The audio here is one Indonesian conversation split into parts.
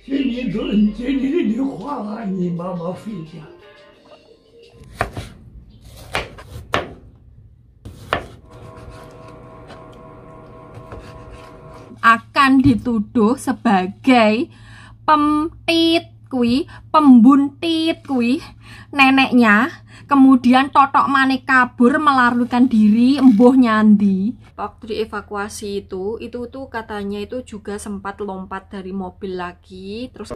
接你的话啊，你妈妈回家。Akan dituduh sebagai pembuntit kui neneknya, kemudian totok maneh kabur melarikan diri embuh nyandi. Waktu dievakuasi itu tuh katanya itu juga sempat lompat dari mobil lagi, terus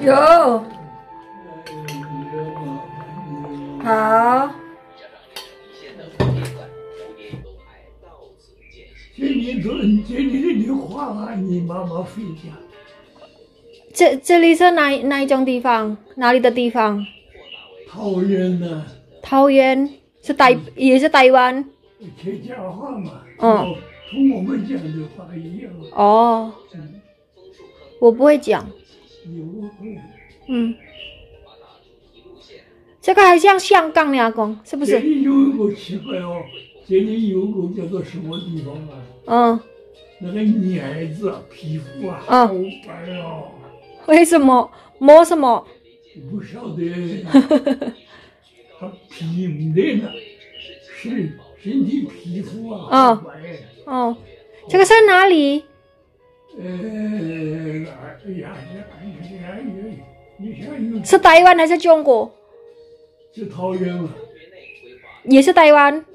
Yo, hao. 接你的话啊，你妈妈回家。这里是哪一种地方？哪里的地方？桃园呢？桃园是也是台湾。客家话嘛，嗯，同我们讲的话一样。哦，我不会讲。嗯，这个还像香港那样，是不是？这里有一个奇怪哦，这里有个叫做什么地方啊？嗯，那个女孩子啊，皮肤啊，好白哦。为什么？摸什么？不晓得。她皮没得呢，是身体皮肤啊，好白。哦，这个是哪里？是台湾还是中国？是桃园嘛？也是台湾。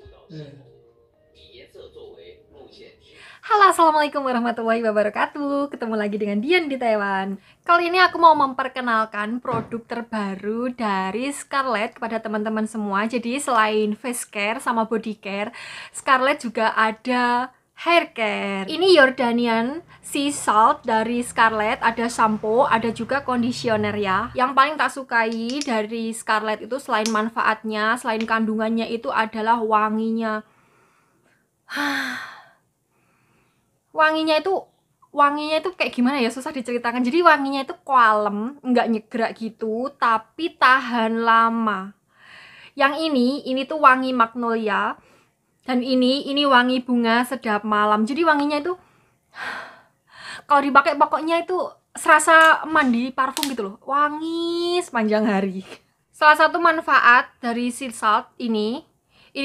Halo, assalamualaikum warahmatullahi wabarakatuh. Ketemu lagi dengan Dian di Taiwan. Kali ini aku mau memperkenalkan produk terbaru dari Scarlett kepada teman-teman semua. Jadi selain face care sama body care, Scarlett juga ada hair care. Ini Jordanian Sea Salt dari Scarlett. Ada shampoo, ada juga conditioner ya. Yang paling tak sukai dari Scarlett itu selain manfaatnya, selain kandungannya itu adalah wanginya. Wanginya itu kayak gimana ya, susah diceritakan. Jadi wanginya itu kalem, nggak nyegrak gitu, tapi tahan lama. Yang ini tuh wangi magnolia. Dan ini wangi bunga sedap malam. Jadi wanginya itu kalau dipakai pokoknya itu serasa mandi parfum gitu loh. Wangi sepanjang hari. Salah satu manfaat dari sea salt ini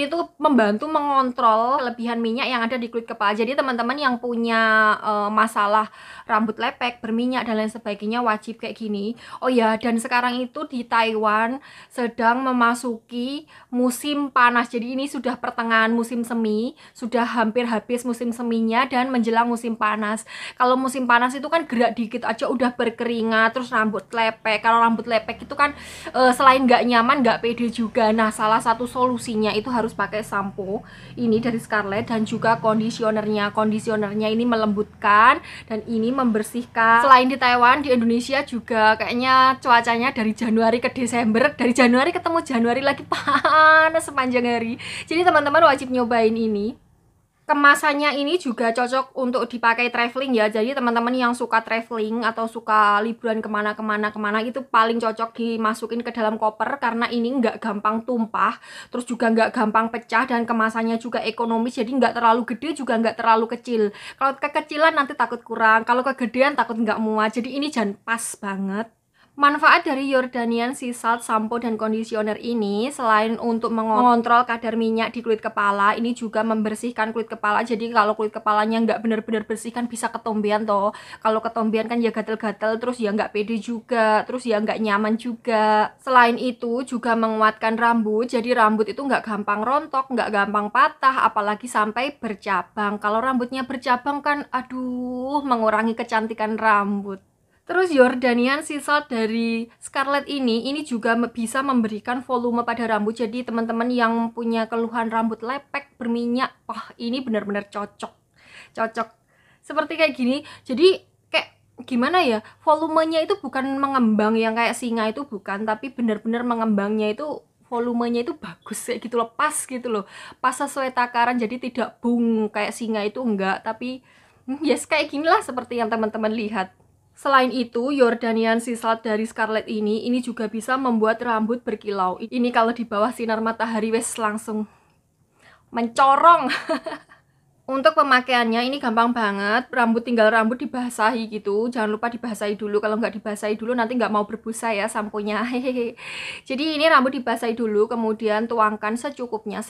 tuh membantu mengontrol kelebihan minyak yang ada di kulit kepala. Jadi teman-teman yang punya masalah rambut lepek, berminyak dan lain sebagainya wajib kayak gini. Oh ya, dan sekarang itu di Taiwan sedang memasuki musim panas. Jadi ini sudah pertengahan musim semi, sudah hampir habis musim seminya dan menjelang musim panas. Kalau musim panas itu kan gerak dikit aja udah berkeringat, terus rambut lepek. Kalau rambut lepek itu kan selain nggak nyaman, nggak pede juga. Nah, salah satu solusinya itu harus pakai shampoo ini dari Scarlett dan juga conditionernya. Conditionernya ini melembutkan dan ini membersihkan. Selain di Taiwan, di Indonesia juga kayaknya cuacanya dari Januari ke Desember, dari Januari ketemu Januari lagi panas sepanjang hari. Jadi teman-teman wajib nyobain ini. Kemasannya ini juga cocok untuk dipakai traveling ya. Jadi teman-teman yang suka traveling atau suka liburan kemana itu paling cocok dimasukin ke dalam koper, karena ini nggak gampang tumpah, terus juga nggak gampang pecah, dan kemasannya juga ekonomis. Jadi nggak terlalu gede juga nggak terlalu kecil. Kalau kekecilan nanti takut kurang, kalau kegedean takut nggak muat. Jadi ini pas banget. Manfaat dari Jordanian Sea Salt shampoo dan conditioner ini selain untuk mengontrol kadar minyak di kulit kepala, ini juga membersihkan kulit kepala. Jadi kalau kulit kepalanya nggak benar-benar bersih kan bisa ketombean toh. Kalau ketombean kan ya gatel-gatel, terus ya nggak pede juga, terus ya nggak nyaman juga. Selain itu juga menguatkan rambut. Jadi rambut itu nggak gampang rontok, nggak gampang patah, apalagi sampai bercabang. Kalau rambutnya bercabang kan aduh, mengurangi kecantikan rambut. Terus Jordanian Sea Salt dari Scarlett ini juga bisa memberikan volume pada rambut. Jadi teman-teman yang punya keluhan rambut lepek, berminyak, wah ini benar-benar cocok. Seperti kayak gini. Jadi kayak gimana ya, volumenya itu bukan mengembang yang kayak singa itu bukan, tapi benar-benar mengembangnya itu volumenya itu bagus kayak gitu loh, pas gitu loh, pas sesuai takaran, jadi tidak bung kayak singa itu enggak, tapi yes kayak ginilah seperti yang teman-teman lihat. Selain itu, Jordanian Sea Salt dari Scarlett ini juga bisa membuat rambut berkilau. Ini kalau di bawah sinar matahari wes langsung mencorong. Untuk pemakaiannya ini gampang banget, tinggal rambut dibasahi gitu, jangan lupa dibasahi dulu, kalau nggak dibasahi dulu nanti nggak mau berbusa ya samponya. Jadi ini rambut dibasahi dulu, kemudian tuangkan secukupnya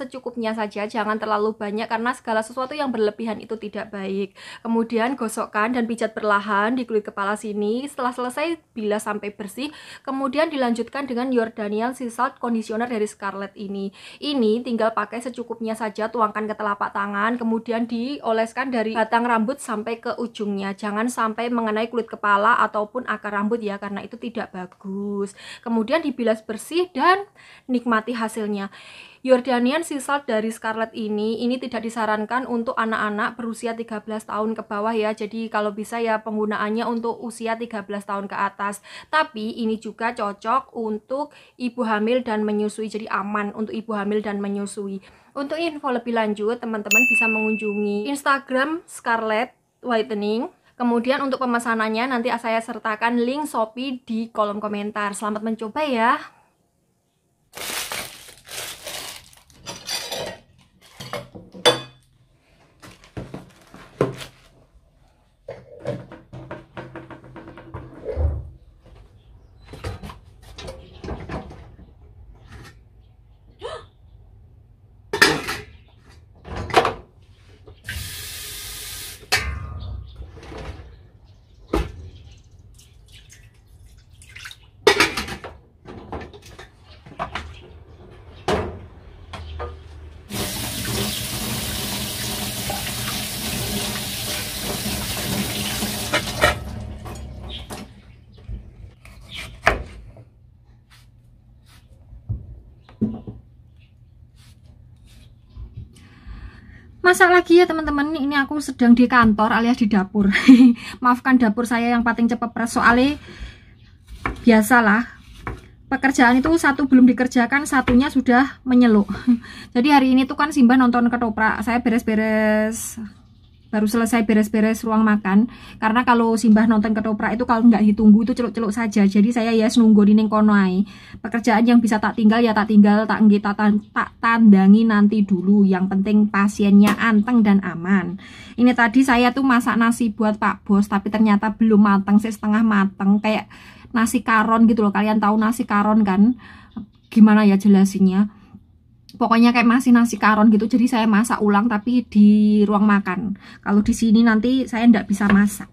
saja, jangan terlalu banyak karena segala sesuatu yang berlebihan itu tidak baik. Kemudian gosokkan dan pijat perlahan di kulit kepala sini, setelah selesai bilas sampai bersih, kemudian dilanjutkan dengan Jordanian Sea Salt Conditioner dari Scarlett ini. Ini tinggal pakai secukupnya saja, tuangkan ke telapak tangan, kemudian dioleskan dari batang rambut sampai ke ujungnya, jangan sampai mengenai kulit kepala ataupun akar rambut ya, karena itu tidak bagus. Kemudian dibilas bersih dan nikmati hasilnya. Jordanian Sea Salt dari Scarlett ini tidak disarankan untuk anak-anak berusia 13 tahun ke bawah ya, jadi kalau bisa ya penggunaannya untuk usia 13 tahun ke atas. Tapi ini juga cocok untuk ibu hamil dan menyusui, jadi aman untuk ibu hamil dan menyusui. Untuk info lebih lanjut, teman-teman bisa mengunjungi Instagram Scarlett Whitening. Kemudian untuk pemesanannya nanti saya sertakan link Shopee di kolom komentar. Selamat mencoba ya. Masak lagi ya teman-teman, ini aku sedang di kantor alias di dapur. Maafkan dapur saya yang pating cepepres, soalnya biasalah pekerjaan itu satu belum dikerjakan, satunya sudah menyeluk. Jadi hari ini tuh kan Simba nonton ketoprak, saya beres-beres, baru selesai beres-beres ruang makan. Karena kalau Simbah nonton ketoprak itu kalau nggak ditunggu itu celuk-celuk saja. Jadi saya ya nunggu di kono ae. Pekerjaan yang bisa tak tinggal ya tak tinggal, tak tandangi nanti dulu. Yang penting pasiennya anteng dan aman. Ini tadi saya tuh masak nasi buat Pak Bos, tapi ternyata belum mateng, setengah mateng, kayak nasi karon gitu loh. Kalian tahu nasi karon kan? Gimana ya jelasinnya? Pokoknya kayak masih nasi karon gitu, jadi saya masak ulang tapi di ruang makan. Kalau di sini nanti saya ndak bisa masak.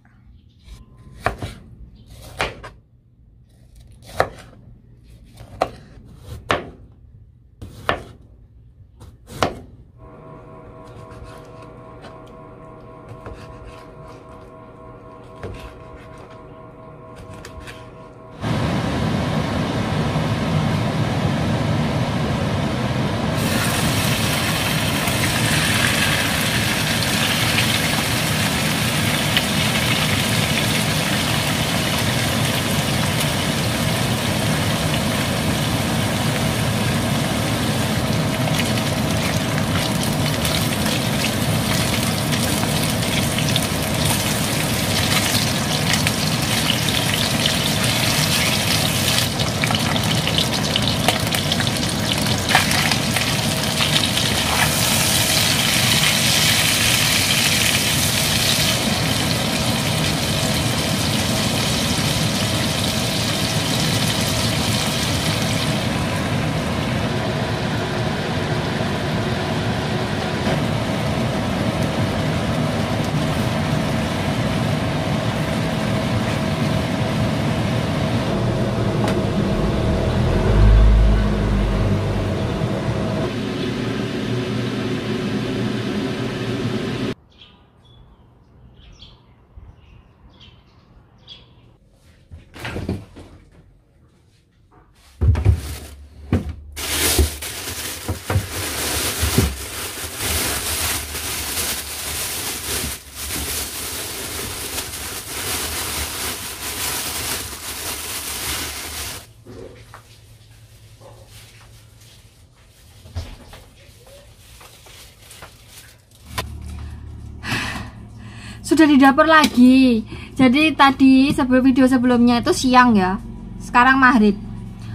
Sudah di dapur lagi. Jadi tadi video sebelumnya itu siang ya. Sekarang maghrib.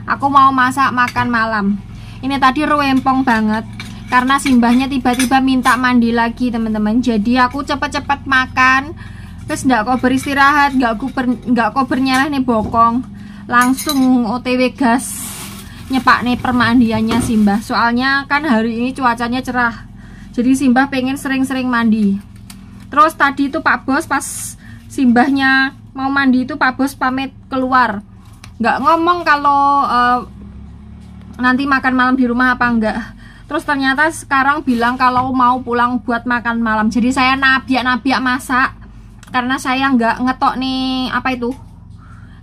Aku mau masak makan malam. Ini tadi rempong banget karena simbahnya tiba-tiba minta mandi lagi, teman-teman. Jadi aku cepet-cepet makan. Terus nggak kok beristirahat, nggak kok bernyerah nih bokong. Langsung OTW gas nyepak nih permandiannya Simbah. Soalnya kan hari ini cuacanya cerah. Jadi Simbah pengen sering-sering mandi. Terus tadi itu Pak Bos pas Simbahnya mau mandi itu Pak Bos pamit keluar. Nggak ngomong kalau nanti makan malam di rumah apa enggak. Terus ternyata sekarang bilang kalau mau pulang buat makan malam. Jadi saya nabiak-nabiak masak. Karena saya nggak ngetok nih apa itu,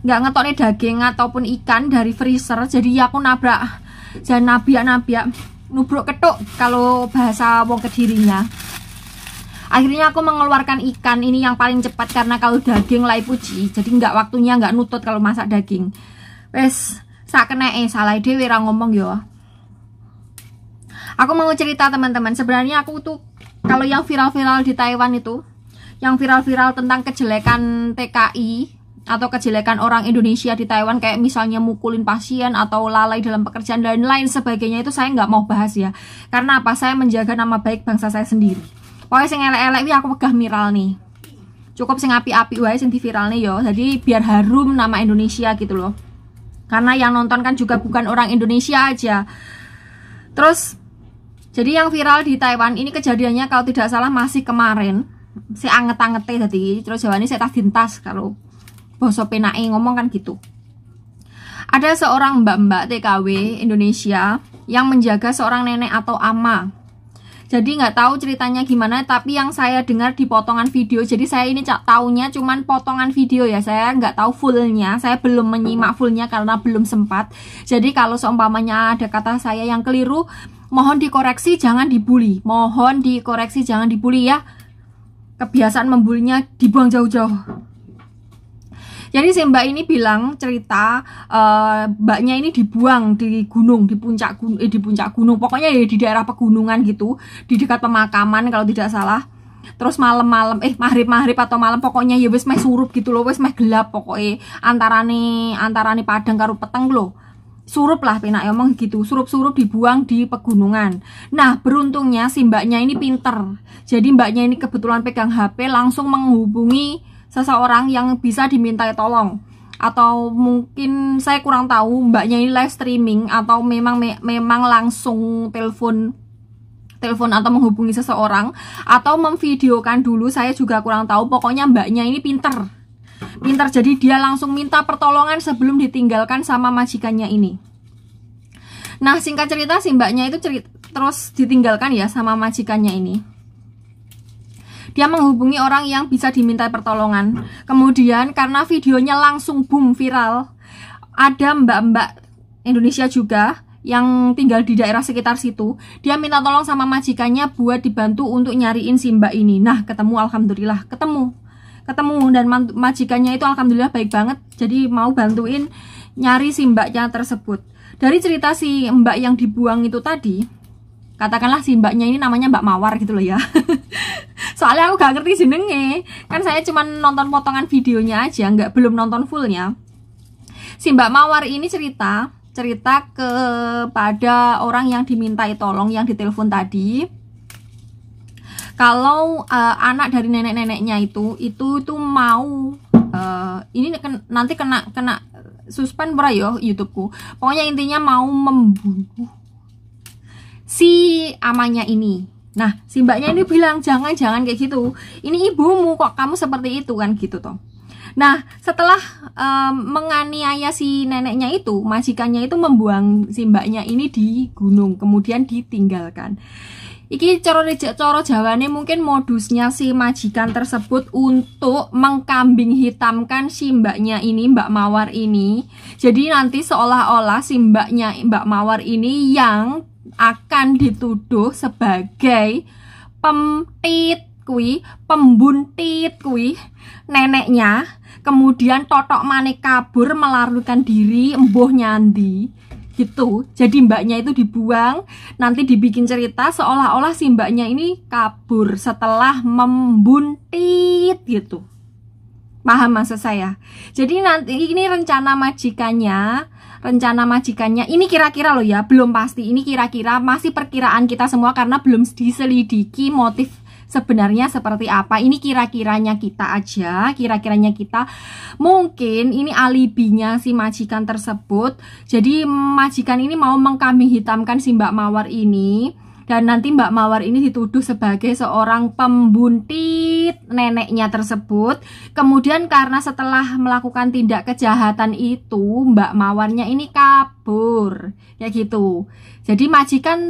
nggak ngetok nih daging ataupun ikan dari freezer. Jadi aku nabrak dan nabiak-nabiak, nubruk ketuk kalau bahasa wong Kedirinya. Akhirnya aku mengeluarkan ikan ini yang paling cepat karena kalau daging lai puji, jadi nggak waktunya, nggak nutut kalau masak daging. Wes sakene salah dhewe ra ngomong yo. Aku mau cerita teman-teman, sebenarnya aku tuh kalau yang viral-viral di Taiwan itu, yang viral-viral tentang kejelekan TKI atau kejelekan orang Indonesia di Taiwan, kayak misalnya mukulin pasien atau lalai dalam pekerjaan dan lain sebagainya, itu saya nggak mau bahas ya. Karena apa? Saya menjaga nama baik bangsa saya sendiri. Pokoknya sing elek-elek iki aku pegah viral nih. Cukup sing api-api wae sing viral nih yo. Jadi biar harum nama Indonesia gitu loh. Karena yang nonton kan juga bukan orang Indonesia aja. Terus jadi yang viral di Taiwan ini kejadiannya kalau tidak salah masih kemarin. Si anget-angete tadi. Terus jawabannya saya tas dintas kalau boso penake ngomong kan gitu. Ada seorang mbak-mbak TKW Indonesia yang menjaga seorang nenek atau ama. Jadi nggak tahu ceritanya gimana, tapi yang saya dengar di potongan video. Jadi saya ini taunya cuman potongan video ya, saya nggak tahu fullnya. Saya belum menyimak fullnya karena belum sempat. Jadi kalau seumpamanya ada kata saya yang keliru, mohon dikoreksi, jangan dibully. Mohon dikoreksi, jangan dibully ya. Kebiasaan membulinya dibuang jauh-jauh. Jadi si mbak ini bilang cerita mbaknya ini dibuang di gunung, di puncak gunung, pokoknya ya di daerah pegunungan gitu, di dekat pemakaman kalau tidak salah. Terus malam-malam maghrib atau malam, pokoknya ya wis meh surup gitu loh, wis meh gelap pokoknya antarane padang karo peteng loh. Surup lah penak ngomong gitu, surup-surup dibuang di pegunungan. Nah, beruntungnya si mbaknya ini pinter. Jadi mbaknya ini kebetulan pegang HP, langsung menghubungi seseorang yang bisa dimintai tolong, atau mungkin saya kurang tahu mbaknya ini live streaming atau memang langsung telepon atau menghubungi seseorang atau memvideokan dulu, saya juga kurang tahu. Pokoknya mbaknya ini pinter, jadi dia langsung minta pertolongan sebelum ditinggalkan sama majikannya ini. Nah, singkat cerita si mbaknya itu terus ditinggalkan ya sama majikannya ini. Dia menghubungi orang yang bisa diminta pertolongan. Kemudian karena videonya langsung boom viral, ada mbak-mbak Indonesia juga yang tinggal di daerah sekitar situ. Dia minta tolong sama majikannya buat dibantu untuk nyariin si mbak ini. Nah, ketemu, alhamdulillah ketemu dan majikannya itu alhamdulillah baik banget. Jadi mau bantuin nyari si mbaknya tersebut. Dari cerita si mbak yang dibuang itu tadi, katakanlah si mbaknya ini namanya Mbak Mawar gitu loh ya. Soalnya aku gak ngerti jenenge, kan saya cuma nonton potongan videonya aja, belum nonton fullnya. Si Mbak Mawar ini cerita kepada orang yang dimintai tolong, yang ditelepon tadi, kalau anak dari nenek-neneknya itu mau ini nanti kena suspend bro YouTubeku. Pokoknya intinya mau membunuh si amanya ini. Nah, si mbaknya ini bilang jangan kayak gitu. Ini ibumu kok kamu seperti itu kan gitu toh. Nah, setelah menganiaya si neneknya itu, majikannya itu membuang si mbaknya ini di gunung, kemudian ditinggalkan. Iki coro Jawane mungkin modusnya si majikan tersebut untuk mengkambing hitamkan si mbaknya ini, Mbak Mawar ini. Jadi nanti seolah-olah si Mbak Mawar ini yang akan dituduh sebagai pembuntit kui neneknya, kemudian totok maneh kabur melarikan diri embuh nyandi gitu. Jadi mbaknya itu dibuang, nanti dibikin cerita seolah-olah si mbaknya ini kabur setelah membuntit gitu. Paham maksud saya? Jadi nanti ini rencana majikannya ini kira-kira loh ya, belum pasti, ini kira-kira, masih perkiraan kita semua karena belum diselidiki motif sebenarnya seperti apa. Ini kira-kiranya kita aja, kira-kiranya kita. Mungkin ini alibinya si majikan tersebut. Jadi majikan ini mau mengkambing hitamkan si Mbak Mawar ini, dan nanti Mbak Mawar ini dituduh sebagai seorang pembuntit neneknya tersebut. Kemudian karena setelah melakukan tindak kejahatan itu, Mbak Mawarnya ini kabur, kayak gitu. Jadi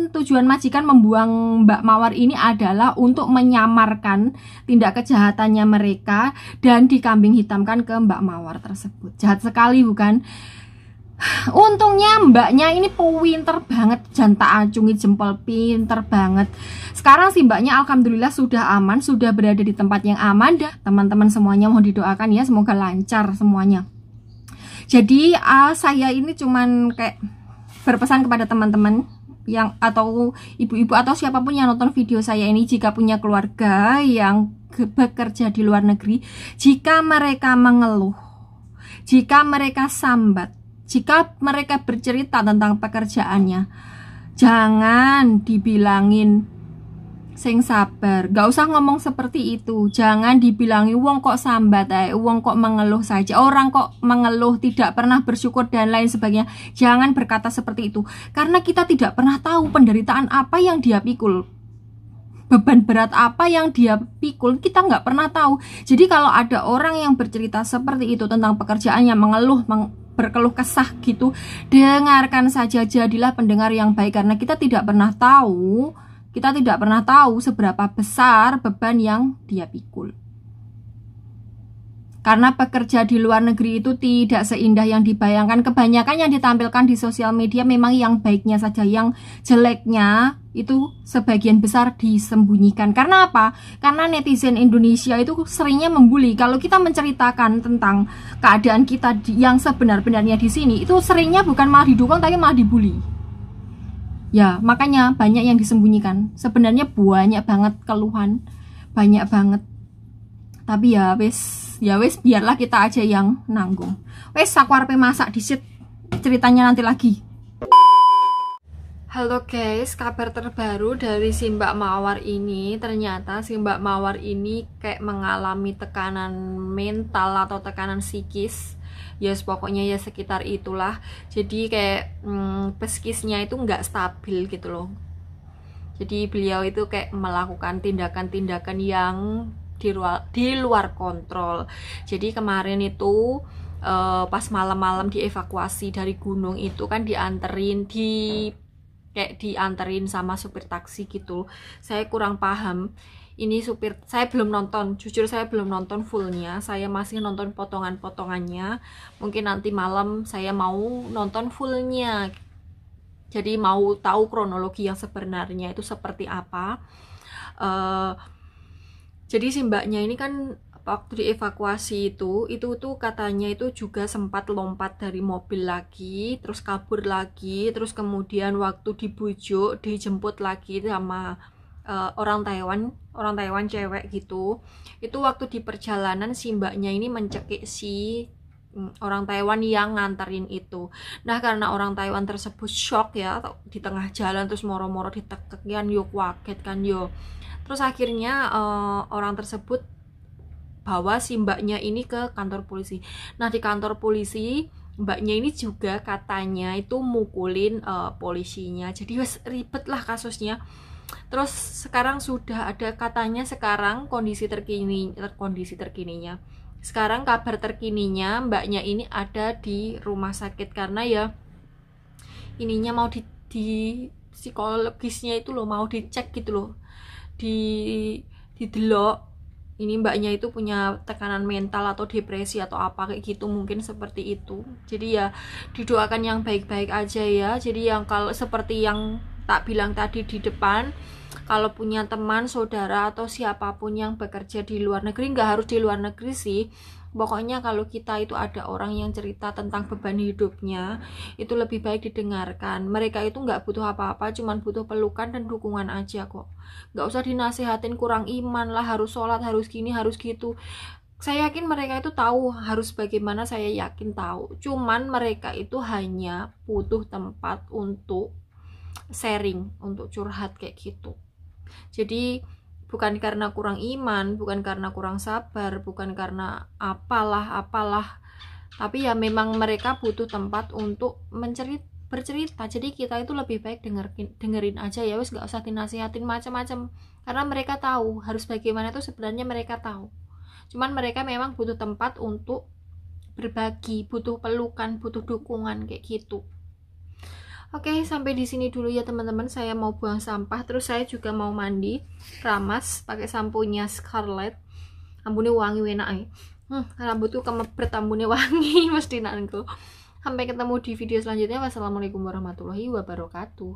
tujuan majikan membuang Mbak Mawar ini adalah untuk menyamarkan tindak kejahatannya mereka dan dikambing hitamkan ke Mbak Mawar tersebut. Jahat sekali bukan? Untungnya mbaknya ini pinter banget, janta acungi jempol, pinter banget. Sekarang si mbaknya alhamdulillah sudah aman, sudah berada di tempat yang aman. Dan teman-teman semuanya mohon didoakan ya, semoga lancar semuanya. Jadi saya ini cuman kayak berpesan kepada teman-teman yang atau ibu-ibu atau siapapun yang nonton video saya ini, jika punya keluarga yang bekerja di luar negeri, jika mereka mengeluh, jika mereka sambat, jika mereka bercerita tentang pekerjaannya, jangan dibilangin sing sabar. Gak usah ngomong seperti itu. Jangan dibilangi wong kok sambat, wong kok mengeluh saja, orang kok mengeluh, tidak pernah bersyukur dan lain sebagainya. Jangan berkata seperti itu, karena kita tidak pernah tahu penderitaan apa yang dia pikul, beban berat apa yang dia pikul, kita nggak pernah tahu. Jadi kalau ada orang yang bercerita seperti itu tentang pekerjaannya, mengeluh, berkeluh kesah gitu, dengarkan saja, jadilah pendengar yang baik, karena kita tidak pernah tahu seberapa besar beban yang dia pikul. Karena pekerja di luar negeri itu tidak seindah yang dibayangkan. Kebanyakan yang ditampilkan di sosial media memang yang baiknya saja, yang jeleknya itu sebagian besar disembunyikan. Karena apa? Karena netizen Indonesia itu seringnya membuli. Kalau kita menceritakan tentang keadaan kita yang sebenar-benarnya di sini, itu seringnya bukan malah didukung tapi malah dibully. Ya, makanya banyak yang disembunyikan. Sebenarnya banyak banget keluhan, banyak banget. Tapi ya wes biarlah kita aja yang nanggung. Wes aku arep masak disit, ceritanya nanti lagi. Halo guys, kabar terbaru dari si Mbak Mawar ini. Ternyata si Mbak Mawar ini kayak mengalami tekanan mental atau tekanan psikis. Ya pokoknya ya sekitar itulah. Jadi kayak psikisnya itu nggak stabil gitu loh. Jadi beliau itu kayak melakukan tindakan-tindakan yang di luar kontrol. Jadi kemarin itu pas malam-malam dievakuasi dari gunung itu kan dianterin sama supir taksi gitu. Saya kurang paham. Ini supir, saya belum nonton, jujur saya belum nonton fullnya. Saya masih nonton potongan-potongannya. Mungkin nanti malam saya mau nonton fullnya. Jadi mau tahu kronologi yang sebenarnya itu seperti apa. Jadi si mbaknya ini kan waktu dievakuasi itu tuh katanya itu juga sempat lompat dari mobil lagi, terus kabur lagi, terus kemudian waktu dibujuk dijemput lagi sama orang Taiwan cewek gitu. Itu waktu di perjalanan si mbaknya ini mencekik si orang Taiwan yang nganterin itu. Nah karena orang Taiwan tersebut shock ya, di tengah jalan terus moro-moro ditekek kan, yo kaget kan yo. Terus akhirnya orang tersebut bawa si mbaknya ini ke kantor polisi. Nah di kantor polisi mbaknya ini juga katanya itu mukulin polisinya. Jadi wes ribet lah kasusnya. Terus sekarang sudah ada katanya sekarang kondisi terkininya. Sekarang kabar terkininya mbaknya ini ada di rumah sakit karena ya ininya mau di psikologisnya itu loh, mau dicek gitu loh. Didelok ini mbaknya itu punya tekanan mental atau depresi atau apa kayak gitu, mungkin seperti itu. Jadi ya didoakan yang baik-baik aja ya. Jadi yang kalau seperti yang tak bilang tadi di depan, kalau punya teman, saudara atau siapapun yang bekerja di luar negeri, nggak harus di luar negeri sih, pokoknya kalau kita itu ada orang yang cerita tentang beban hidupnya, itu lebih baik didengarkan. Mereka itu nggak butuh apa-apa, cuman butuh pelukan dan dukungan aja kok. Nggak usah dinasehatin kurang iman lah, harus sholat, harus gini, harus gitu. Saya yakin mereka itu tahu harus bagaimana, saya yakin tahu. Cuman mereka itu hanya butuh tempat untuk sharing, untuk curhat kayak gitu. Jadi bukan karena kurang iman, bukan karena kurang sabar, bukan karena apalah, tapi ya memang mereka butuh tempat untuk bercerita. Jadi kita itu lebih baik dengerin aja ya, wes gak usah dinasihatin macam-macam, karena mereka tahu harus bagaimana itu sebenarnya mereka tahu. Cuman mereka memang butuh tempat untuk berbagi, butuh pelukan, butuh dukungan kayak gitu. Oke, sampai di sini dulu ya teman-teman. Saya mau buang sampah, terus saya juga mau mandi, ramas pakai sampunya Scarlett. Ambune wangi enak rambutku kemepret, ambune wangi mesti nanku. Sampai ketemu di video selanjutnya. Wassalamualaikum warahmatullahi wabarakatuh.